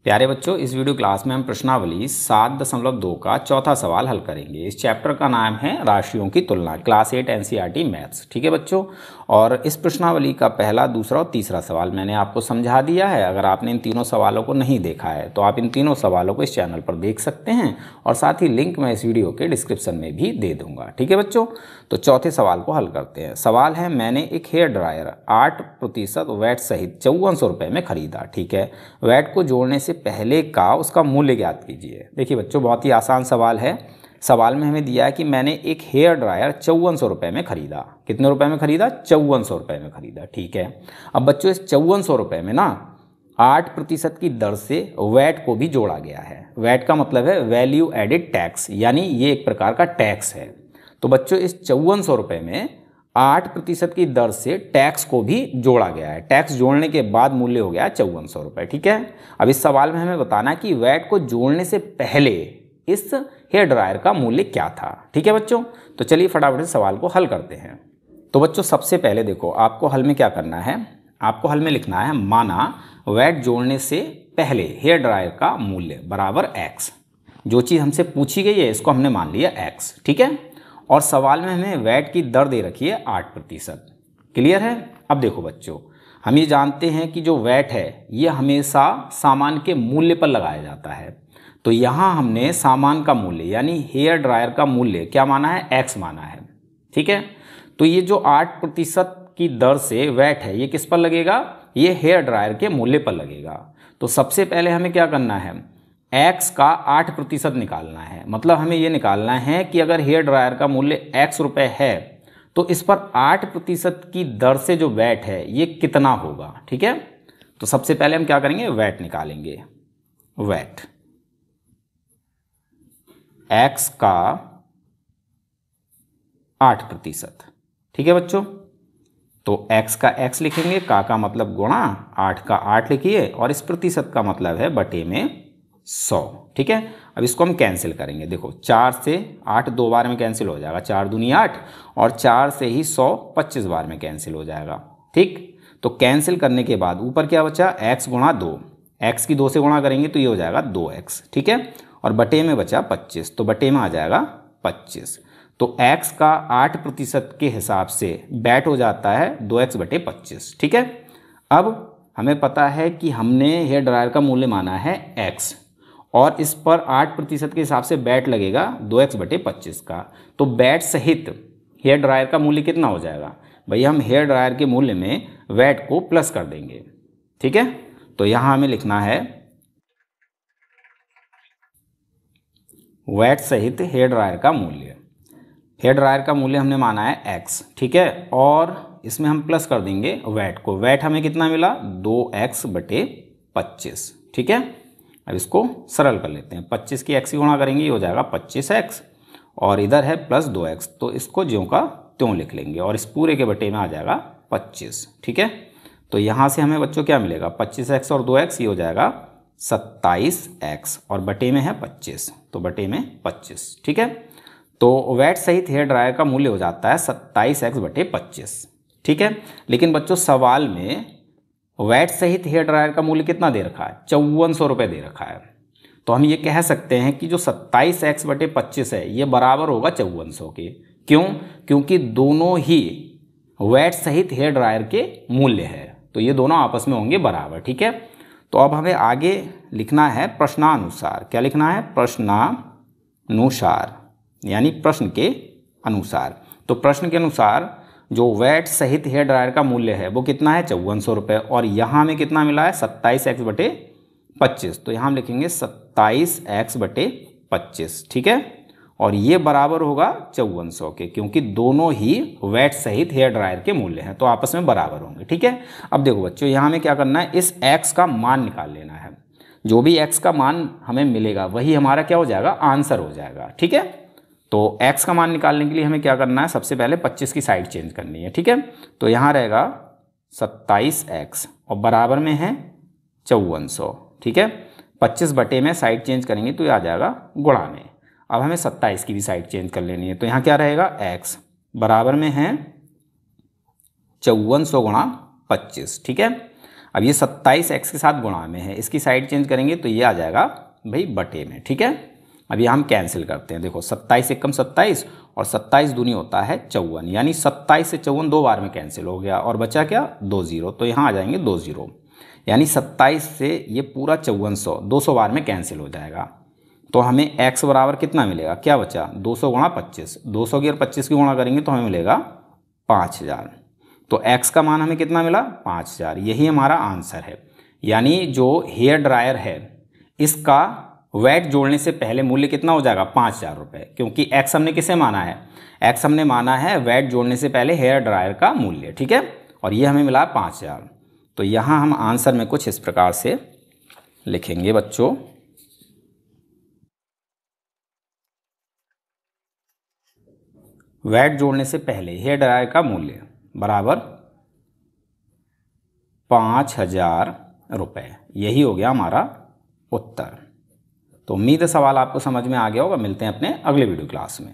प्यारे बच्चों, इस वीडियो क्लास में हम प्रश्नावली 7.2 का चौथा सवाल हल करेंगे। इस चैप्टर का नाम है राशियों की तुलना, क्लास 8 एनसीईआरटी मैथ्स। ठीक है बच्चों, और इस प्रश्नावली का पहला, दूसरा और तीसरा सवाल मैंने आपको समझा दिया है। अगर आपने इन तीनों सवालों को नहीं देखा है तो आप इन तीनों सवालों को इस चैनल पर देख सकते हैं, और साथ ही लिंक मैं इस वीडियो के डिस्क्रिप्शन में भी दे दूंगा। ठीक है बच्चों, तो चौथे सवाल को हल करते हैं। सवाल है, मैंने एक हेयर ड्रायर 8% वैट सहित 5400 रुपये में खरीदा। ठीक है, वैट को जोड़ने से पहले का उसका मूल्य ज्ञात कीजिए। देखिए बच्चों, बहुत ही आसान सवाल है। सवाल में हमें दिया है कि मैंने एक हेयर ड्रायर 5400 रुपये में खरीदा। कितने रुपए में खरीदा? 5400 रुपये में खरीदा। ठीक है, अब बच्चों इस 5400 रुपये में ना 8% की दर से वैट को भी जोड़ा गया है। वैट का मतलब है वैल्यू एडिड टैक्स, यानी ये एक प्रकार का टैक्स है। तो बच्चों इस 5400 रुपये में 8% की दर से टैक्स को भी जोड़ा गया है। टैक्स जोड़ने के बाद मूल्य हो गया 5400 रुपये। ठीक है, अब इस सवाल में हमें बताना है कि वैट को जोड़ने से पहले इस हेयर ड्रायर का मूल्य क्या था। ठीक है बच्चों, तो चलिए फटाफट से सवाल को हल करते हैं। तो बच्चों सबसे पहले देखो, आपको हल में क्या करना है, आपको हल में लिखना है माना वैट जोड़ने से पहले हेयर ड्रायर का मूल्य बराबर x। जो चीज़ हमसे पूछी गई है इसको हमने मान लिया x। ठीक है, और सवाल में हमें वैट की दर दे रखी है 8%। क्लियर है? अब देखो बच्चों, हम ये जानते हैं कि जो वैट है ये हमेशा सामान के मूल्य पर लगाया जाता है। तो यहाँ हमने सामान का मूल्य यानी हेयर ड्रायर का मूल्य क्या माना है? x माना है। ठीक है, तो ये जो 8% की दर से वैट है ये किस पर लगेगा? ये हेयर ड्रायर के मूल्य पर लगेगा। तो सबसे पहले हमें क्या करना है, x का 8% निकालना है। मतलब हमें ये निकालना है कि अगर हेयर ड्रायर का मूल्य x रुपये है तो इस पर 8% की दर से जो वैट है ये कितना होगा। ठीक है, तो सबसे पहले हम क्या करेंगे, वैट निकालेंगे। वैट x का 8%। ठीक है बच्चों, तो x का x लिखेंगे, का मतलब गुणा, 8 का 8 लिखिए, और इस प्रतिशत का मतलब है बटे में 100। ठीक है, अब इसको हम कैंसिल करेंगे। देखो 4 से 8 2 बार में कैंसिल हो जाएगा, 4 दूनी 8, और 4 से ही 100 25 बार में कैंसिल हो जाएगा। ठीक, तो कैंसिल करने के बाद ऊपर क्या बचा? x गुणा 2। x की 2 से गुणा करेंगे तो ये हो जाएगा 2x। ठीक है, और बटे में बचा 25, तो बटे में आ जाएगा 25। तो x का 8% के हिसाब से वैट हो जाता है 2x बटे 25। ठीक है, अब हमें पता है कि हमने हेयर ड्रायर का मूल्य माना है x, और इस पर 8% के हिसाब से वैट लगेगा 2x बटे 25 का। तो वैट सहित हेयर ड्रायर का मूल्य कितना हो जाएगा? भैया हम हेयर ड्रायर के मूल्य में वैट को प्लस कर देंगे। ठीक है, तो यहाँ हमें लिखना है वैट सहित हेयर ड्रायर का मूल्य। हेयर ड्रायर का मूल्य हमने माना है x। ठीक है, और इसमें हम प्लस कर देंगे वैट को। वैट हमें कितना मिला? 2x बटे 25। ठीक है, अब इसको सरल कर लेते हैं। 25 की x की गुणा करेंगे, ये हो जाएगा 25x, और इधर है प्लस 2x, तो इसको ज्यों का त्यों लिख लेंगे, और इस पूरे के बटे में आ जाएगा 25। ठीक है, तो यहाँ से हमें बच्चों क्या मिलेगा? 25x और 2x, ये हो जाएगा 27x, और बटे में है 25, तो बटे में 25। ठीक है, तो वैट सहित हेयर ड्रायर का मूल्य हो जाता है 27x बटे 25। ठीक है, लेकिन बच्चों सवाल में वैट सहित हेयर ड्रायर का मूल्य कितना दे रखा है? 5400 रुपये दे रखा है। तो हम ये कह सकते हैं कि जो 27x बटे 25 है ये बराबर होगा 5400 के। क्यों? क्योंकि दोनों ही वैट सहित हेयर ड्रायर के मूल्य है, तो ये दोनों आपस में होंगे बराबर। ठीक है, तो अब हमें आगे लिखना है प्रश्नानुसार। क्या लिखना है? प्रश्नानुसार, यानी प्रश्न के अनुसार। तो प्रश्न के अनुसार जो वैट सहित हेयर ड्रायर का मूल्य है वो कितना है? 5400 रुपये, और यहाँ हमें कितना मिला है? 27x बटे 25। तो यहाँ हम लिखेंगे 27x बटे 25। ठीक है, और ये बराबर होगा 5400 के, क्योंकि दोनों ही वैट सहित हेयर ड्रायर के मूल्य हैं, तो आपस में बराबर होंगे। ठीक है, अब देखो बच्चों, यहाँ हमें क्या करना है, इस x का मान निकाल लेना है। जो भी x का मान हमें मिलेगा वही हमारा क्या हो जाएगा? आंसर हो जाएगा। ठीक है, तो x का मान निकालने के लिए हमें क्या करना है? सबसे पहले 25 की साइड चेंज करनी है। ठीक है, तो यहाँ रहेगा 27x, और बराबर में है 5400। ठीक है, 25 बटे में साइड चेंज करेंगे तो ये आ जाएगा गुणा में। अब हमें 27 की भी साइड चेंज कर लेनी है, तो यहाँ क्या रहेगा? x बराबर में है 5400 गुणा 25। ठीक है, अब ये 27x के साथ गुणा में है, इसकी साइड चेंज करेंगे तो ये आ जाएगा भाई बटे में। ठीक है, अब ये हम कैंसिल करते हैं। देखो 27 एकम 27 और 27 दूनी होता है 54, यानी 27 से 54 दो बार में कैंसिल हो गया और बचा क्या 2 जीरो, तो यहाँ आ जाएंगे 2 जीरो, यानी 27 से ये पूरा 5400 200 बार में कैंसिल हो जाएगा। तो हमें x बराबर कितना मिलेगा, क्या बचा 200 गुणा 25, 200 की और 25 की गुणा करेंगे तो हमें मिलेगा 5000। तो x का मान हमें कितना मिला 5000, यही हमारा आंसर है। यानी जो हेयर ड्रायर है इसका वैट जोड़ने से पहले मूल्य कितना हो जाएगा 5000 रुपये, क्योंकि x हमने किसे माना है, x हमने माना है वैट जोड़ने से पहले हेयर ड्रायर का मूल्य। ठीक है, और ये हमें मिला 5000। तो यहाँ हम आंसर में कुछ इस प्रकार से लिखेंगे बच्चों, वैट जोड़ने से पहले हेयर ड्रायर का मूल्य बराबर 5000 रुपये, यही हो गया हमारा उत्तर। तो उम्मीद है सवाल आपको समझ में आ गया होगा। मिलते हैं अपने अगले वीडियो क्लास में।